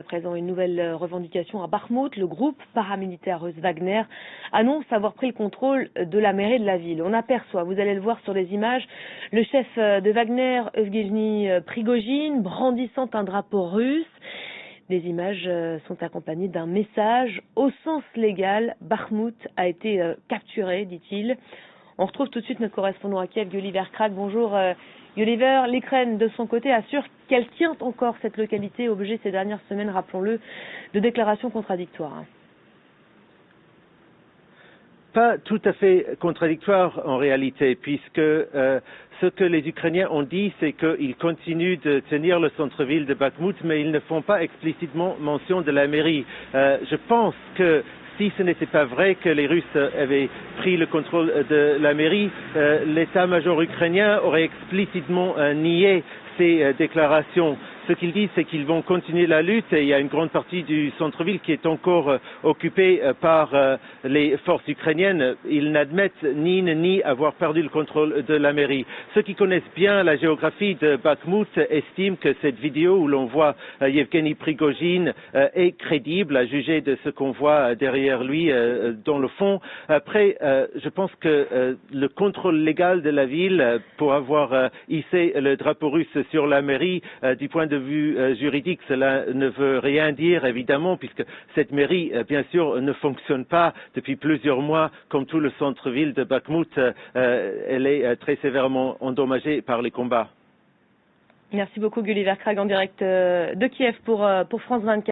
À présent, une nouvelle revendication à Bakhmout. Le groupe paramilitaire russe Wagner annonce avoir pris le contrôle de la mairie de la ville. On aperçoit, vous allez le voir sur les images, le chef de Wagner, Evgeny Prigojine, brandissant un drapeau russe. Les images sont accompagnées d'un message au sens légal. Bakhmout a été capturé, dit-il. On retrouve tout de suite notre correspondant à Kiev, Gulliver Krak. Bonjour Gulliver. L'Ukraine, de son côté, assure qu'elle tient encore cette localité, objet ces dernières semaines, rappelons-le, de déclarations contradictoires. Pas tout à fait contradictoire en réalité, puisque ce que les Ukrainiens ont dit, c'est qu'ils continuent de tenir le centre-ville de Bakhmout, mais ils ne font pas explicitement mention de la mairie. Je pense que si ce n'était pas vrai que les Russes avaient pris le contrôle de la mairie, l'état-major ukrainien aurait explicitement nié ces déclarations. Ce qu'ils disent, c'est qu'ils vont continuer la lutte et il y a une grande partie du centre-ville qui est encore occupée par les forces ukrainiennes. Ils n'admettent ni avoir perdu le contrôle de la mairie. Ceux qui connaissent bien la géographie de Bakhmout estiment que cette vidéo où l'on voit Evgeny Prigojine est crédible à juger de ce qu'on voit derrière lui dans le fond. Après, je pense que le contrôle légal de la ville pour avoir hissé le drapeau russe sur la mairie, du point de vue juridique, cela ne veut rien dire évidemment, puisque cette mairie, bien sûr, ne fonctionne pas depuis plusieurs mois, comme tout le centre-ville de Bakhmout. Elle est très sévèrement endommagée par les combats. Merci beaucoup Gulliver Krak en direct de Kiev pour France 24.